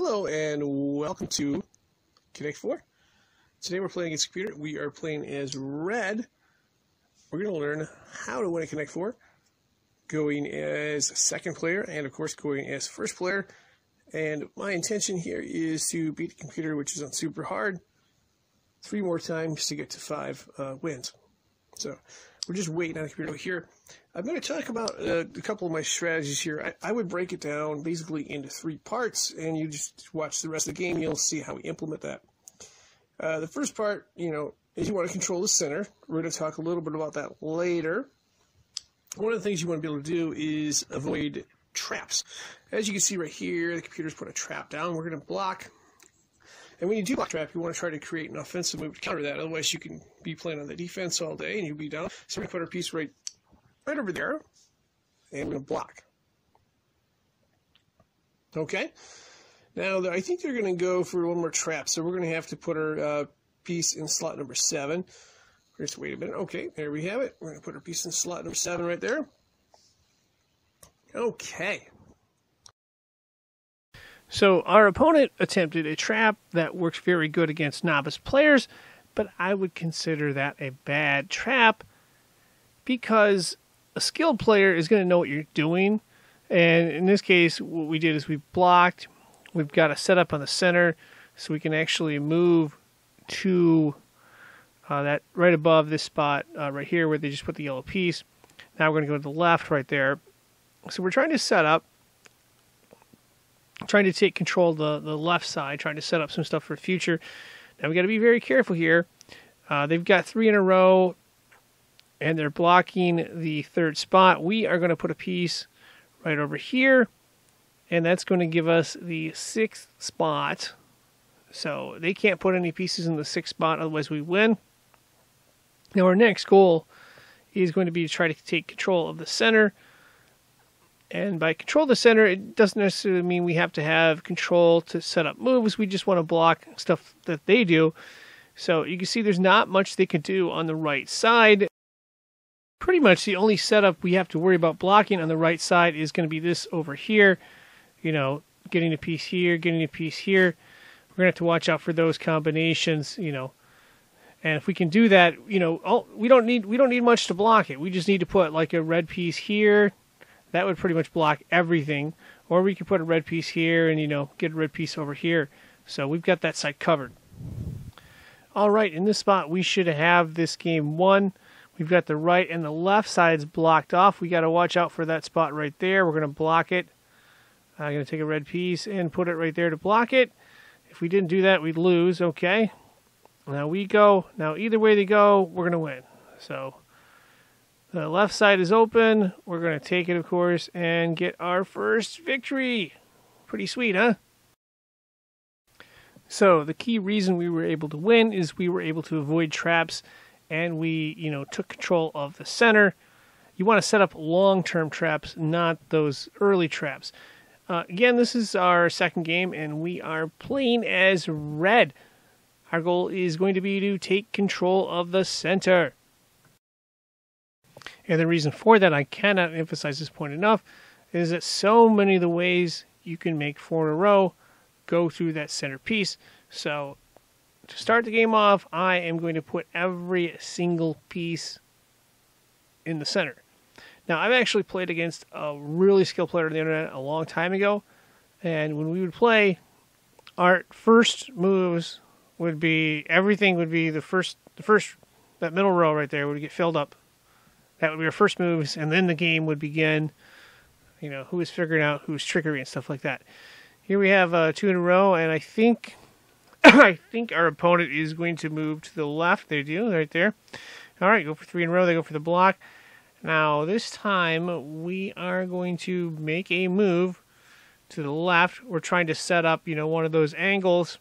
Hello and welcome to Connect 4. Today we're playing against computer. We are playing as red. We're going to learn how to win a Connect 4, going as second player and of course going as first player. And my intention here is to beat the computer, which is on super hard, 3 more times to get to 5 wins. So we're just waiting on the computer here. I'm going to talk about a couple of my strategies here. I would break it down basically into 3 parts, and you just watch the rest of the game. You'll see how we implement that. The first part, is you want to control the center. We're going to talk a little bit about that later. One of the things you want to be able to do is avoid traps. As you can see right here, the computer's put a trap down. We're going to block. And when you do block trap, you want to try to create an offensive move to counter that. Otherwise, you can be playing on the defense all day and you'll be down. So we're going to put our piece right over there, and we're going to block. Okay. Now, I think they're going to go for one more trap, so we're going to have to put our piece in slot number 7. Just wait a minute. Okay, there we have it. We're going to put our piece in slot number 7 right there. Okay. So our opponent attempted a trap that works very good against novice players, but I would consider that a bad trap because a skilled player is going to know what you're doing. And in this case, what we did is we blocked. We've got a setup on the center so we can actually move to that right above this spot right here where they just put the yellow piece. Now we're going to go to the left right there. So we're trying to set up, trying to take control of the left side, trying to set up some stuff for the future. Now we got to be very careful here. They've got 3 in a row, and they're blocking the 3rd spot. We are going to put a piece right over here, and that's going to give us the 6th spot. So they can't put any pieces in the 6th spot, otherwise we win. Now our next goal is going to be to try to take control of the center. And by control the center, it doesn't necessarily mean we have to have control to set up moves. We just want to block stuff that they do. So you can see there's not much they can do on the right side. Pretty much the only setup we have to worry about blocking on the right side is going to be this over here. Getting a piece here, getting a piece here. We're going to have to watch out for those combinations, And if we can do that, we don't need much to block it. We just need to put like a red piece here. That would pretty much block everything. Or we could put a red piece here and, get a red piece over here. So we've got that side covered. All right, in this spot, we should have this game won. We've got the right and the left sides blocked off. We got to watch out for that spot right there. We're going to block it. I'm going to take a red piece and put it right there to block it. If we didn't do that, we'd lose. Okay. Now we go. Now either way they go, we're going to win. So the left side is open. We're going to take it, of course, and get our first victory. Pretty sweet, huh? So the key reason we were able to win is we were able to avoid traps, and we, took control of the center. You want to set up long-term traps, not those early traps. Again, this is our second game, and we are playing as red. Our goal is going to be to take control of the center. And the reason for that, I cannot emphasize this point enough, is that so many of the ways you can make 4 in a row go through that center piece. So to start the game off, I am going to put every single piece in the center. Now, I've actually played against a really skilled player on the internet a long time ago, and when we would play, our first moves would be, everything would be the first, that middle row right there would get filled up. That would be our first moves, and then the game would begin, who was figuring out who's trickery and stuff like that. Here we have 2 in a row, and I think our opponent is going to move to the left. They do, right there. All right, go for 3 in a row. They go for the block. Now, this time, we are going to make a move to the left. We're trying to set up, one of those angles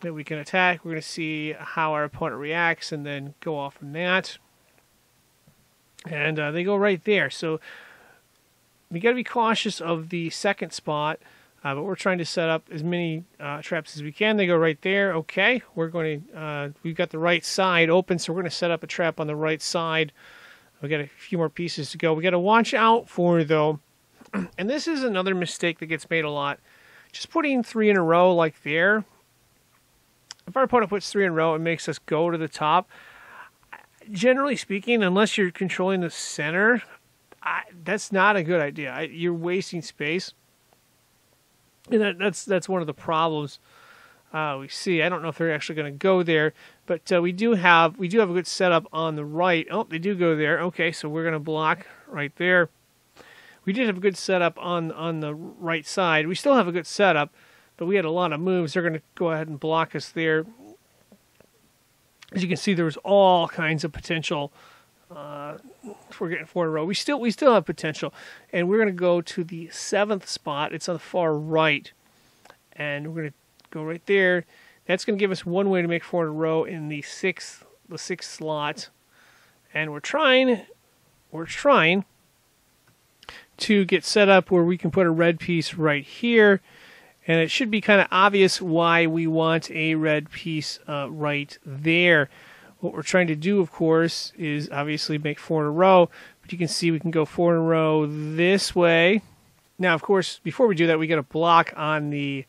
that we can attack. We're going to see how our opponent reacts and then go off from that. And they go right there. So we got to be cautious of the second spot. But we're trying to set up as many traps as we can. They go right there. Okay, we're going to. We've got the right side open, so we're going to set up a trap on the right side. We got a few more pieces to go. We got to watch out for, though, and this is another mistake that gets made a lot. just putting 3 in a row like there. If our opponent puts 3 in a row, it makes us go to the top. Generally speaking, unless you're controlling the center, that's not a good idea. You're wasting space, and that's one of the problems we see. I don't know if they're actually going to go there, but we do have a good setup on the right. Oh, they do go there. Okay, so we're going to block right there. We did have a good setup on the right side. We still have a good setup, but we had a lot of moves. They're going to go ahead and block us there. As you can see, there was all kinds of potential for getting 4 in a row. We still have potential, and we're going to go to the 7th spot. It's on the far right, and we're going to go right there. That's going to give us one way to make 4 in a row in the sixth slot, and we're trying to get set up where we can put a red piece right here. And it should be kind of obvious why we want a red piece right there. What we're trying to do, of course, is obviously make 4 in a row. But you can see we can go 4 in a row this way. Now, of course, before we do that, we got a block on the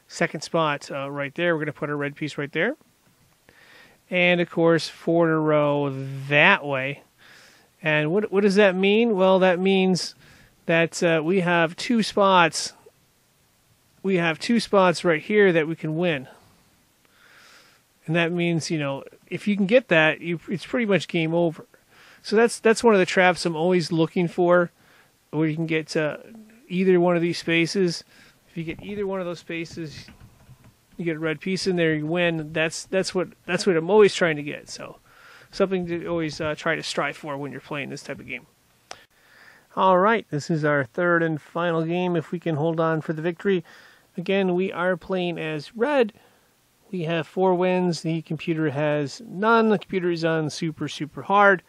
2nd spot right there. We're going to put a red piece right there. And, of course, 4 in a row that way. And what does that mean? Well, that means that we have 2 spots. We have 2 spots right here that we can win. And that means, if you can get that, it's pretty much game over. So that's one of the traps I'm always looking for, where you can get either one of these spaces. If you get either one of those spaces, you get a red piece in there, you win. That's what I'm always trying to get. So something to always try to strive for when you're playing this type of game. All right, this is our 3rd and final game. If we can hold on for the victory. Again, we are playing as red. We have 4 wins. The computer has none. The computer is on super, super hard.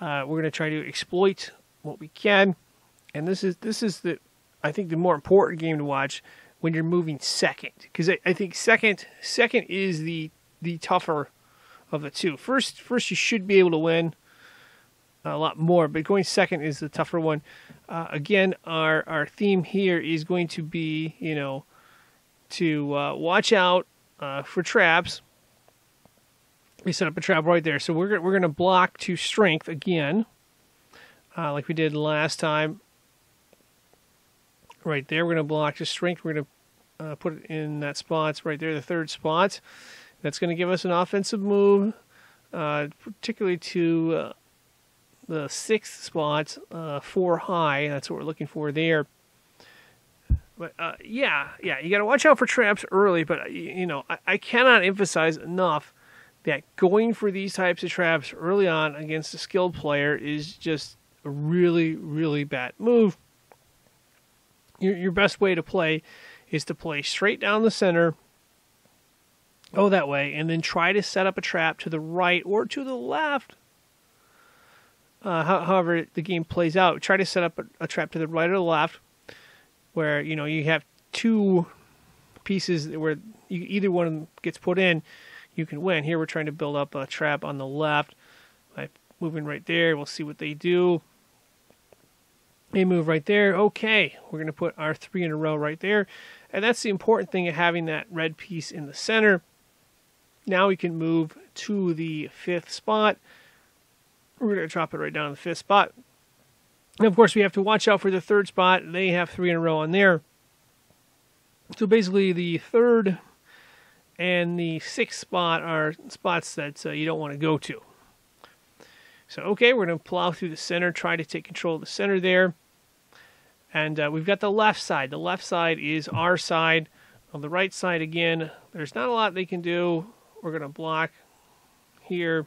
We're going to try to exploit what we can. And this is I think the more important game to watch when you're moving second. Because I think second is the tougher of the two. First you should be able to win a lot more, but going second is the tougher one. Again, our theme here is going to be, to watch out for traps. We set up a trap right there, so we're going to block to strength again, like we did last time. Right there, we're going to block to strength. We're going to put it in that spot right there, the 3rd spot. That's going to give us an offensive move, particularly to the 6th spot, 4 high. That's what we're looking for there. But yeah, you got to watch out for traps early. But I cannot emphasize enough that going for these types of traps early on against a skilled player is just a really, really bad move. Your best way to play is to play straight down the center, go that way, and then try to set up a trap to the right or to the left. However the game plays out, try to set up a trap to the right or the left, where you have 2 pieces where either one of them gets put in, you can win. Here we're trying to build up a trap on the left by moving right there. We'll see what they do. They move right there. Okay, we're going to put our 3 in a row right there, and that's the important thing of having that red piece in the center. Now we can move to the 5th spot. We're going to drop it right down to the 5th spot. And of course, we have to watch out for the 3rd spot. They have 3 in a row on there. So basically, the 3rd and the 6th spot are spots that you don't want to go to. So, okay, we're going to plow through the center, try to take control of the center there. And we've got the left side. The left side is our side. On the right side, again, there's not a lot they can do. We're going to block here.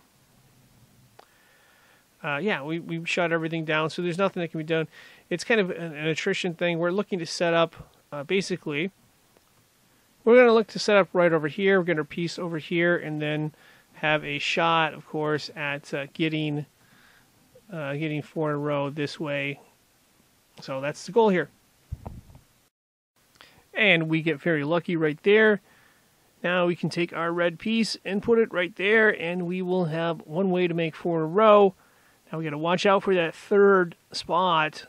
Yeah, we shut everything down, so there's nothing that can be done. It's kind of an attrition thing. We're looking to set up, basically, we're going to look to set up right over here. We're going to piece over here, and then have a shot, of course, at getting 4 in a row this way. So that's the goal here. And we get very lucky right there. Now we can take our red piece and put it right there, and we will have one way to make 4 in a row. Now we got to watch out for that 3rd spot.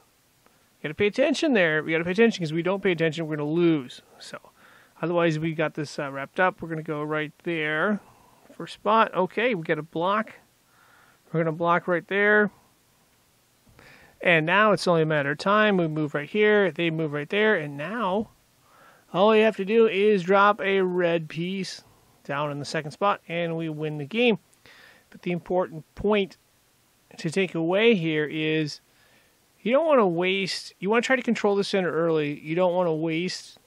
Got to pay attention there. We got to pay attention, because if we don't pay attention, we're going to lose. So Otherwise, we got this wrapped up. We're going to go right there for spot. Okay, we got a block. We're going to block right there. And now it's only a matter of time. We move right here. They move right there. And now all you have to do is drop a red piece down in the second spot, and we win the game. But the important point to take away here is you don't want to waste. You want to try to control the center early. You don't want to waste,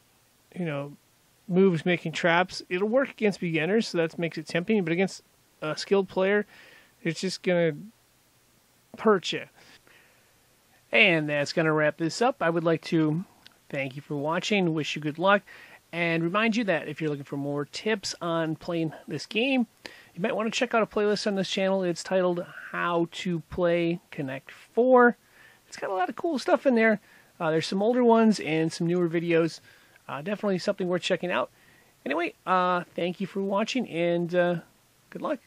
moves making traps. It'll work against beginners, so that makes it tempting. But against a skilled player, it's just going to hurt you. And that's going to wrap this up. I would like to thank you for watching, wish you good luck, and remind you that if you're looking for more tips on playing this game, you might want to check out a playlist on this channel. It's titled How to Play Connect 4. It's got a lot of cool stuff in there. There's some older ones and some newer videos. Definitely something worth checking out. Anyway, thank you for watching, and good luck.